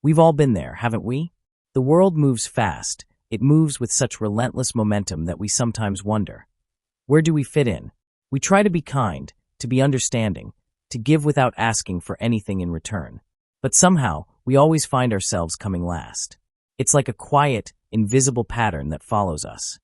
We've all been there, haven't we? The world moves fast. It moves with such relentless momentum that we sometimes wonder, where do we fit in? We try to be kind, to be understanding, to give without asking for anything in return. But somehow, we always find ourselves coming last. It's like a quiet, invisible pattern that follows us.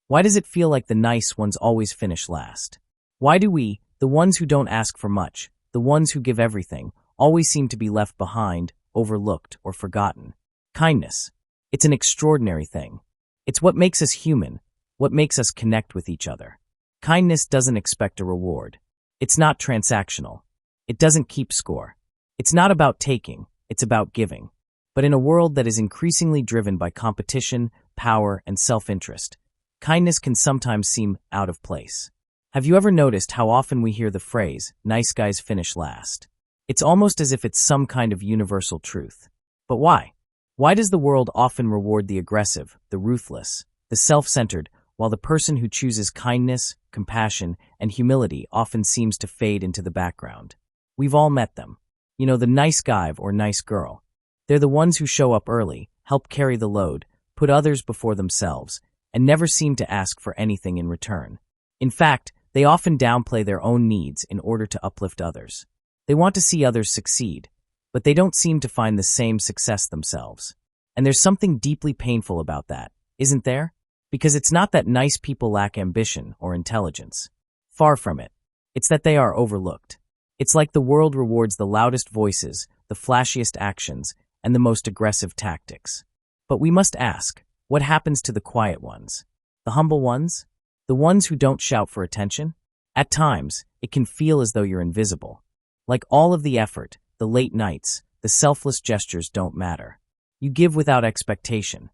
Why does it feel like the nice ones always finish last? Why do we, the ones who don't ask for much, the ones who give everything, always seem to be left behind, overlooked, or forgotten? Kindness. It's an extraordinary thing. It's what makes us human, what makes us connect with each other. Kindness doesn't expect a reward. It's not transactional. It doesn't keep score. It's not about taking, it's about giving. But in a world that is increasingly driven by competition, power, and self-interest, kindness can sometimes seem out of place. Have you ever noticed how often we hear the phrase, "nice guys finish last"? It's almost as if it's some kind of universal truth. But why? Why does the world often reward the aggressive, the ruthless, the self-centered, while the person who chooses kindness, compassion, and humility often seems to fade into the background? We've all met them. You know, the nice guy or nice girl. They're the ones who show up early, help carry the load, put others before themselves, and never seem to ask for anything in return. In fact, they often downplay their own needs in order to uplift others. They want to see others succeed, but they don't seem to find the same success themselves. And there's something deeply painful about that, isn't there? Because it's not that nice people lack ambition or intelligence. Far from it. It's that they are overlooked. It's like the world rewards the loudest voices, the flashiest actions, and the most aggressive tactics. But we must ask, what happens to the quiet ones? The humble ones? The ones who don't shout for attention? At times, it can feel as though you're invisible. Like all of the effort, the late nights, the selfless gestures don't matter. You give without expectation.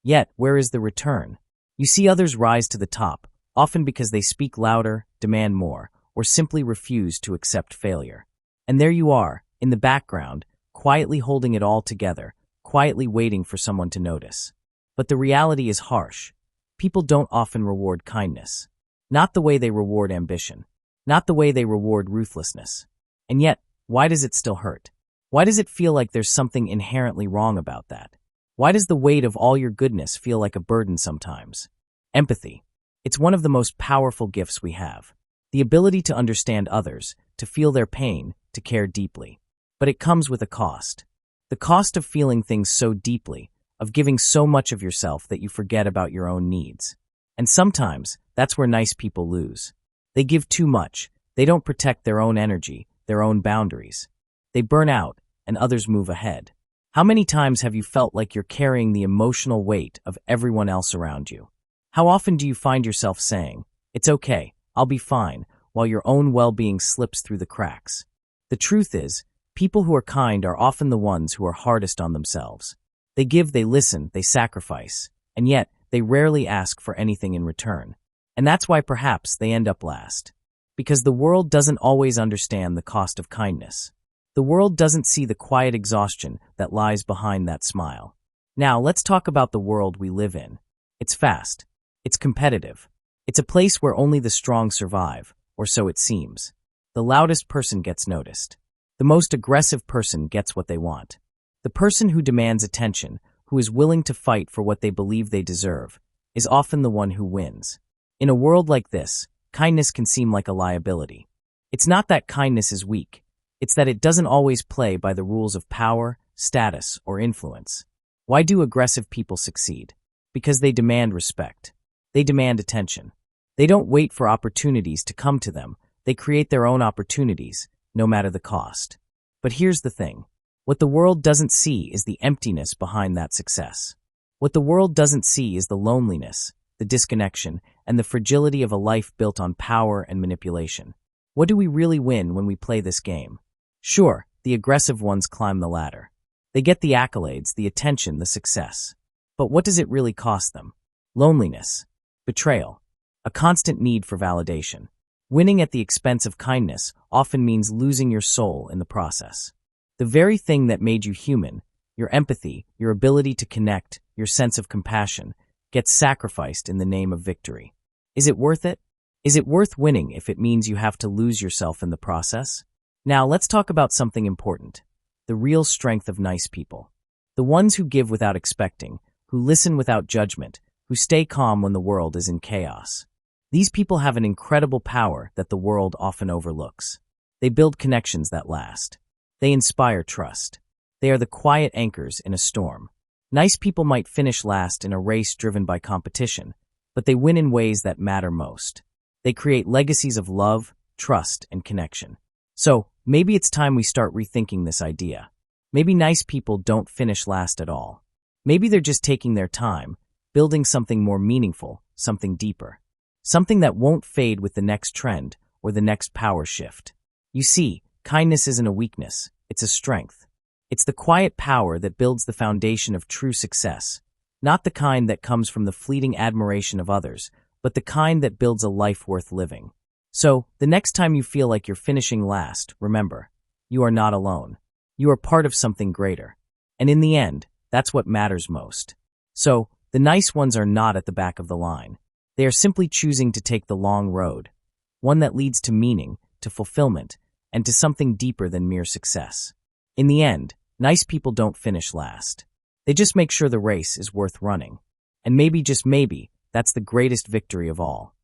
Yet, where is the return? You see others rise to the top, often because they speak louder, demand more, or simply refuse to accept failure. And there you are, in the background, quietly holding it all together, quietly waiting for someone to notice. But the reality is harsh. People don't often reward kindness. Not the way they reward ambition. Not the way they reward ruthlessness. And yet, why does it still hurt? Why does it feel like there's something inherently wrong about that? Why does the weight of all your goodness feel like a burden sometimes? Empathy. It's one of the most powerful gifts we have. The ability to understand others, to feel their pain, to care deeply. But it comes with a cost. The cost of feeling things so deeply, of giving so much of yourself that you forget about your own needs. And sometimes, that's where nice people lose. They give too much. They don't protect their own energy, their own boundaries. They burn out, and others move ahead. How many times have you felt like you're carrying the emotional weight of everyone else around you? How often do you find yourself saying, "It's okay, I'll be fine," while your own well-being slips through the cracks? The truth is, people who are kind are often the ones who are hardest on themselves. They give, they listen, they sacrifice, and yet they rarely ask for anything in return. And that's why perhaps they end up last. Because the world doesn't always understand the cost of kindness. The world doesn't see the quiet exhaustion that lies behind that smile. Now, let's talk about the world we live in. It's fast. It's competitive. It's a place where only the strong survive, or so it seems. The loudest person gets noticed. The most aggressive person gets what they want. The person who demands attention, who is willing to fight for what they believe they deserve, is often the one who wins. In a world like this, kindness can seem like a liability. It's not that kindness is weak. It's that it doesn't always play by the rules of power, status, or influence. Why do aggressive people succeed? Because they demand respect. They demand attention. They don't wait for opportunities to come to them. They create their own opportunities, no matter the cost. But here's the thing. What the world doesn't see is the emptiness behind that success. What the world doesn't see is the loneliness, the disconnection, and the fragility of a life built on power and manipulation. What do we really win when we play this game? Sure, the aggressive ones climb the ladder. They get the accolades, the attention, the success. But what does it really cost them? Loneliness, betrayal, a constant need for validation. Winning at the expense of kindness often means losing your soul in the process. The very thing that made you human, your empathy, your ability to connect, your sense of compassion, gets sacrificed in the name of victory. Is it worth it? Is it worth winning if it means you have to lose yourself in the process? Now let's talk about something important. The real strength of nice people. The ones who give without expecting, who listen without judgment, who stay calm when the world is in chaos. These people have an incredible power that the world often overlooks. They build connections that last. They inspire trust. They are the quiet anchors in a storm. Nice people might finish last in a race driven by competition, but they win in ways that matter most. They create legacies of love, trust, and connection. So, maybe it's time we start rethinking this idea. Maybe nice people don't finish last at all. Maybe they're just taking their time, building something more meaningful, something deeper. Something that won't fade with the next trend or the next power shift. You see, kindness isn't a weakness, it's a strength. It's the quiet power that builds the foundation of true success, not the kind that comes from the fleeting admiration of others, but the kind that builds a life worth living. So, the next time you feel like you're finishing last, remember, you are not alone. You are part of something greater. And in the end, that's what matters most. So, the nice ones are not at the back of the line. They are simply choosing to take the long road, one that leads to meaning, to fulfillment, and to something deeper than mere success. In the end, nice people don't finish last. They just make sure the race is worth running. And maybe, just maybe, that's the greatest victory of all.